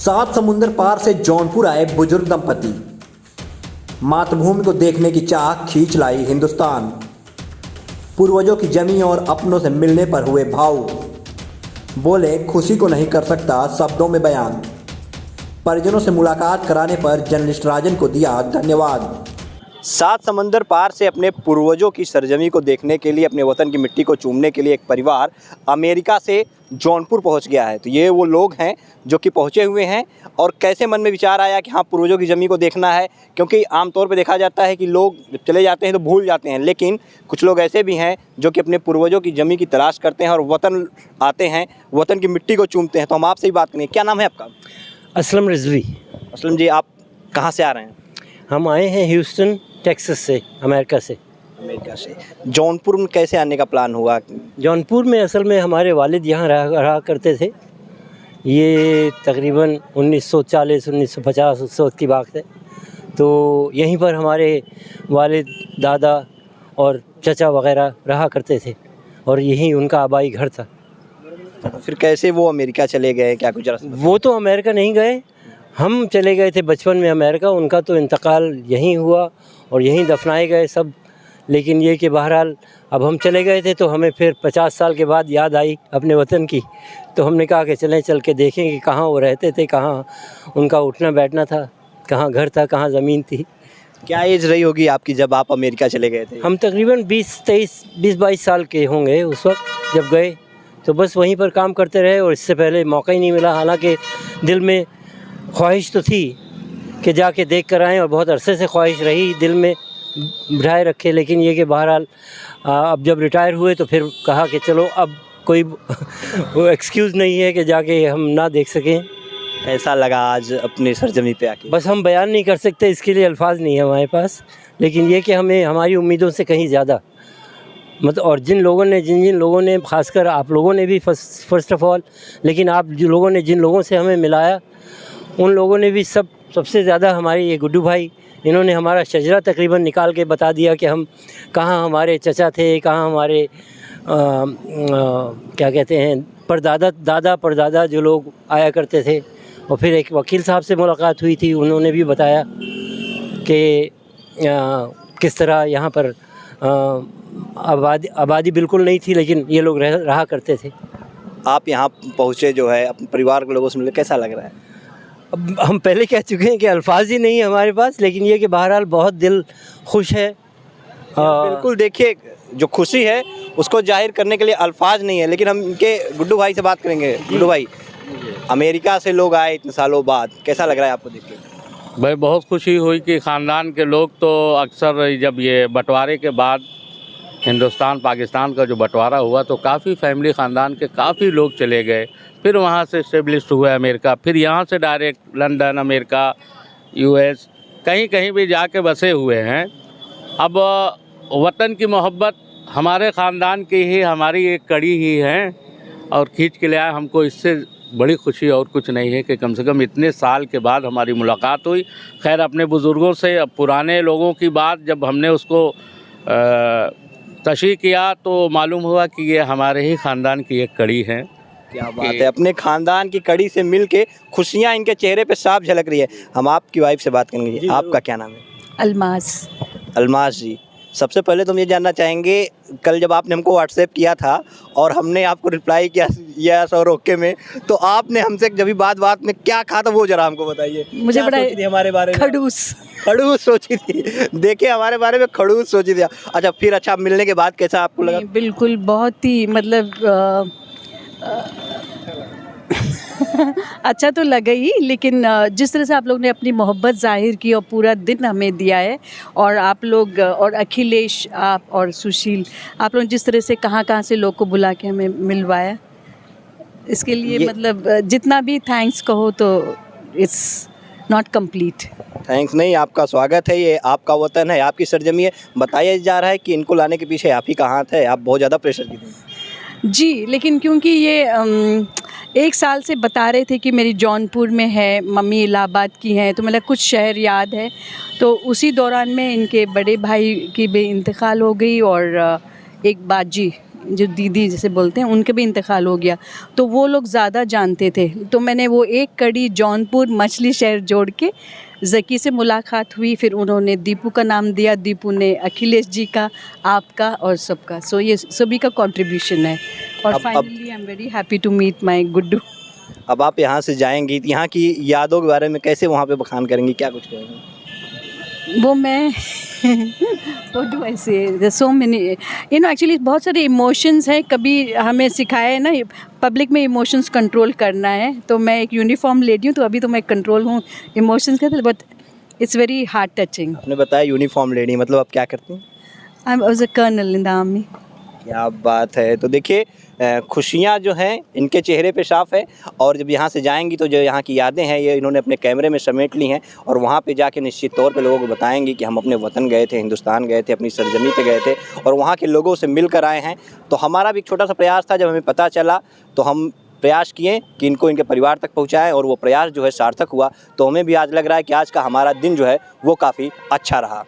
सात समुंदर पार से जौनपुर आए बुजुर्ग दंपति, मातृभूमि को देखने की चाह खींच लाई हिंदुस्तान। पूर्वजों की जमी और अपनों से मिलने पर हुए भावुक, बोले खुशी को नहीं कर सकता शब्दों में बयान। परिजनों से मुलाकात कराने पर जर्नलिस्ट राजन को दिया धन्यवाद। सात समंदर पार से अपने पूर्वजों की सरजमी को देखने के लिए, अपने वतन की मिट्टी को चूमने के लिए एक परिवार अमेरिका से जौनपुर पहुंच गया है। तो ये वो लोग हैं जो कि पहुंचे हुए हैं, और कैसे मन में विचार आया कि हाँ पूर्वजों की ज़मीन को देखना है। क्योंकि आमतौर पे देखा जाता है कि लोग जब चले जाते हैं तो भूल जाते हैं, लेकिन कुछ लोग ऐसे भी हैं जो कि अपने पूर्वजों की ज़मीन की तलाश करते हैं और वतन आते हैं, वतन की मिट्टी को चूमते हैं। तो हम आपसे ही बात करेंगे। क्या नाम है आपका? असलम रिजवी। असलम जी, आप कहाँ से आ रहे हैं? हम आए हैं ह्यूस्टन टेक्सास से, अमेरिका से। अमेरिका से जौनपुर में कैसे आने का प्लान हुआ? जौनपुर में असल में हमारे वालिद यहाँ रहा करते थे। ये तकरीबन 1940 1950 उस वक्त की बात है। तो यहीं पर हमारे वालिद, दादा और चचा वगैरह रहा करते थे, और यहीं उनका आबाई घर था। फिर कैसे वो अमेरिका चले गए, क्या कुछ? वो तो अमेरिका नहीं गए, हम चले गए थे बचपन में अमेरिका। उनका तो इंतकाल यहीं हुआ और यहीं दफनाए गए सब। लेकिन ये कि बहरहाल अब हम चले गए थे तो हमें फिर 50 साल के बाद याद आई अपने वतन की। तो हमने कहा कि चल के देखें कि कहाँ वो रहते थे, कहाँ उनका उठना बैठना था, कहाँ घर था, कहाँ ज़मीन थी। क्या एज रही होगी आपकी जब आप अमेरिका चले गए थे? हम तकरीबन 20-22 साल के होंगे उस वक्त जब गए। तो बस वहीं पर काम करते रहे और इससे पहले मौका ही नहीं मिला। हालांकि दिल में ख्वाहिश तो थी कि जाके देख कर आएँ, और बहुत अरसे से ख्वाहिश रही दिल में बिठाए रखे। लेकिन ये कि बहरहाल अब जब रिटायर हुए तो फिर कहा कि चलो अब कोई वो एक्सक्यूज़ नहीं है कि जाके हम ना देख सकें। कैसा लगा आज अपने सरजमी पे आके? बस हम बयान नहीं कर सकते, इसके लिए अल्फाज नहीं है हमारे पास। लेकिन ये कि हमें हमारी उम्मीदों से कहीं ज़्यादा मतलब, और जिन लोगों ने ख़ासकर आप लोगों ने भी फर्स्ट ऑफ ऑल, लेकिन आप जिन लोगों से हमें मिलाया, उन लोगों ने भी सबसे ज़्यादा हमारे ये गुड्डू भाई, इन्होंने हमारा शजरा तकरीबन निकाल के बता दिया कि हम कहाँ हमारे चचा थे, कहाँ हमारे क्या कहते हैं दादा परदादा जो लोग आया करते थे। और फिर एक वकील साहब से मुलाकात हुई थी, उन्होंने भी बताया कि किस तरह यहाँ पर आबादी बिल्कुल नहीं थी, लेकिन ये लोग रहा करते थे। आप यहाँ पहुँचे जो है, अपने परिवार के लोगों से मिले, कैसा लग रहा है? अब हम पहले कह चुके हैं कि अल्फाज ही नहीं है हमारे पास, लेकिन ये कि बहरहाल बहुत दिल खुश है। बिल्कुल, देखिए जो खुशी है उसको जाहिर करने के लिए अल्फाज नहीं है। लेकिन हम इनके गुड्डू भाई से बात करेंगे। गुड्डू भाई, अमेरिका से लोग आए इतने सालों बाद, कैसा लग रहा है आपको देख के? भाई बहुत खुशी हुई कि ख़ानदान के लोग तो अक्सर जब ये बंटवारे के बाद हिंदुस्तान पाकिस्तान का जो बंटवारा हुआ तो काफ़ी फैमिली ख़ानदान के काफ़ी लोग चले गए, फिर वहाँ से इस्टेब्लिश हुए अमेरिका, फिर यहाँ से डायरेक्ट लंदन, अमेरिका, यूएस, कहीं कहीं भी जाके बसे हुए हैं। अब वतन की मोहब्बत हमारे ख़ानदान की ही हमारी एक कड़ी ही है, और खींच के लाया। हमको इससे बड़ी खुशी और कुछ नहीं है कि कम से कम इतने साल के बाद हमारी मुलाकात हुई। खैर अपने बुज़ुर्गों से, अब पुराने लोगों की बात जब हमने उसको तशरीह किया तो मालूम हुआ कि ये हमारे ही ख़ानदान की एक कड़ी है। क्या बात है, अपने ख़ानदान की कड़ी से मिल के खुशियाँ इनके चेहरे पे साफ झलक रही है। हम आपकी वाइफ से बात करेंगे। आपका क्या नाम है? अलमास। अलमास जी, सबसे पहले तो हम ये जानना चाहेंगे, कल जब आपने हमको व्हाट्सएप किया था और हमने आपको रिप्लाई किया यस और ओके में, तो आपने हमसे जब भी बात में क्या कहा था वो जरा हमको बताइए। मुझे बड़ा हमारे बारे में खड़ूस सोची थी। देखिए हमारे बारे में खड़ूस सोची थी। अच्छा, फिर अच्छा मिलने के बाद कैसा आपको लगा? बिल्कुल, बहुत ही मतलब अच्छा तो लगा ही, लेकिन जिस तरह से आप लोग ने अपनी मोहब्बत जाहिर की और पूरा दिन हमें दिया है, और आप लोग और अखिलेश, आप और सुशील, आप लोग जिस तरह से कहाँ से लोग को बुला के हमें मिलवाया, इसके लिए मतलब जितना भी थैंक्स कहो तो इट्स नॉट कंप्लीट। थैंक्स नहीं, आपका स्वागत है, ये आपका वतन है, आपकी सरजमी है। बताया जा रहा है कि इनको लाने के पीछे आप ही का हाथ है, आप बहुत ज़्यादा प्रेशर की थी। जी, लेकिन क्योंकि ये 1 साल से बता रहे थे कि मेरी जौनपुर में है, मम्मी इलाहाबाद की हैं, तो मतलब कुछ शहर याद है। तो उसी दौरान में इनके बड़े भाई की भी इंतकाल हो गई, और एक बाजी जो दीदी जैसे बोलते हैं उनके भी इंतकाल हो गया, तो वो लोग ज़्यादा जानते थे। तो मैंने वो एक कड़ी जौनपुर मछली शहर जोड़ के ज़की से मुलाकात हुई, फिर उन्होंने दीपू का नाम दिया, दीपू ने अखिलेश जी का, आपका और सबका। सो ये सभी का कंट्रीब्यूशन है। और finally I am very happy to meet my Guddu. अब आप यहाँ से जाएंगी तो यहाँ की यादों के बारे में कैसे वहाँ पे बखान करेंगी, क्या कुछ कहेंगी? वो मैं व्हाट डू आई से, सो मेनी एक्चुअली बहुत सारे इमोशंस हैं। कभी हमें सिखाया है ना पब्लिक में इमोशंस कंट्रोल करना है, तो मैं एक यूनिफॉर्म लेडी हूँ, तो अभी तो मैं कंट्रोल हूँ इमोशंस का, but it's very heart touching. आपने बताया यूनिफॉर्म लेडी, मतलब आप क्या करती हैं? I was a colonel in the army. क्या बात है। तो देखिए खुशियाँ जो हैं इनके चेहरे पे साफ है, और जब यहाँ से जाएंगी तो जो यहाँ की यादें हैं ये इन्होंने अपने कैमरे में समेट ली हैं, और वहाँ पे जाके निश्चित तौर पे लोगों को बताएंगी कि हम अपने वतन गए थे, हिंदुस्तान गए थे, अपनी सरजमी पे गए थे और वहाँ के लोगों से मिल कर आए हैं। तो हमारा भी एक छोटा सा प्रयास था, जब हमें पता चला तो हम प्रयास किए कि इनको इनके परिवार तक पहुँचाएँ, और वो प्रयास जो है सार्थक हुआ। तो हमें भी आज लग रहा है कि आज का हमारा दिन जो है वो काफ़ी अच्छा रहा।